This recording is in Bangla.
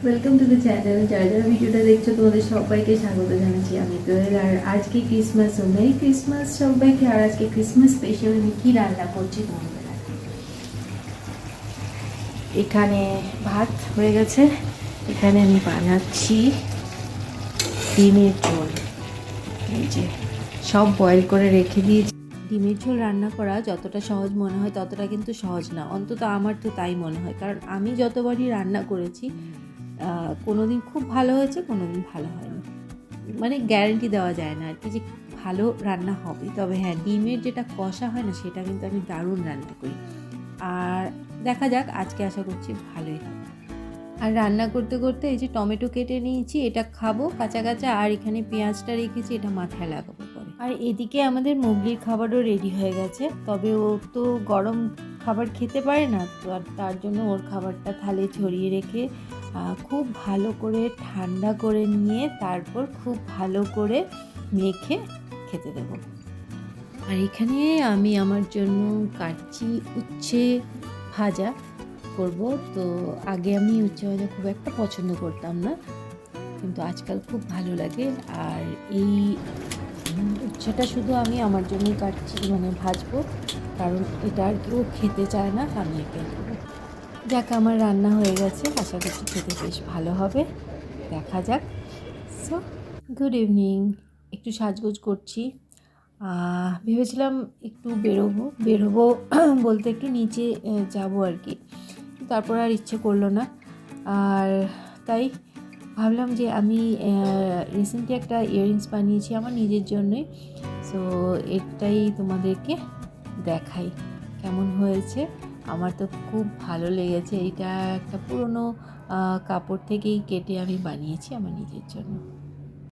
Welcome to the channel. যারা যারা ভিডিওটা দেখছো তোমাদের সবাইকে স্বাগত জানাচ্ছি আমি দোয়েল। আর আজকে ক্রিসমাস, ও মেরি ক্রিসমাস সবাইকে। আর আজকে ক্রিসমাস স্পেশাল আমি কী রান্না করছি তোমাদের দেখাচ্ছি। এখানে ভাত হয়ে গেছে, এখানে আমি বানাচ্ছি ডিমের ঝোল। এই যে সব বয়েল করে রেখে দিয়েছি। ডিমের ঝোল রান্না করা যতটা সহজ মনে হয় ততটা কিন্তু সহজ না, অন্তত আমার তো তাই মনে হয়। কারণ আমি যতবারই রান্না করেছি কোনো দিন খুব ভালো হয়েছে, কোনো দিন ভালো হয়নি। মানে গ্যারান্টি দেওয়া যায় না আর কি যে ভালো রান্না হবে। তবে হ্যাঁ, ডিমের যেটা কষা হয় না সেটা কিন্তু আমি দারুণ রান্না করি। আর দেখা যাক, আজকে আশা করছি ভালোই হবে। আর রান্না করতে করতে এই যে টমেটো কেটে নিয়েছি, এটা খাবো কাঁচা কাঁচা। আর এখানে পেঁয়াজটা রেখেছি, এটা মাথায় লাগাবো পরে। আর এদিকে আমাদের মোগলির খাবারও রেডি হয়ে গেছে। তবে ও তো গরম খাবার খেতে পারে না, তো আর তার জন্য ওর খাবারটা থালে ছড়িয়ে রেখে খুব ভালো করে ঠান্ডা করে নিয়ে তারপর খুব ভালো করে মেখে খেতে দেবো। আর এখানে আমি আমার জন্য কাটছি উচ্ছে ভাজা করব। তো আগে আমি উচ্ছে ভাজা খুব একটা পছন্দ করতাম না, কিন্তু আজকাল খুব ভালো লাগে। আর এই উচ্ছেটা শুধু আমি আমার জন্যই কাটছি, মানে ভাজবো, কারণ এটা আর কেউ খেতে চায় না, আমি এটাই দেবো। যাক, আমার রান্না হয়ে গেছে, আশা করছি খেতে বেশ ভালো হবে, দেখা যাক। So good evening. একটু সাজগোজ করছি। ভেবেছিলাম একটু বেরোবো বলতে একটু নিচে যাব আর কি। তারপর আর ইচ্ছে করলো না। আর তাই ভাবলাম যে আমি রিসেন্টলি একটা ইয়াররিংস বানিয়েছি আমার নিজের জন্যই। সো এটাই তোমাদেরকে দেখাই কেমন হয়েছে। আমার তো খুব ভালো লেগেছে। এটা একটা পুরনো কাপড় থেকেই কেটে আমি বানিয়েছি আমার নিজের জন্য।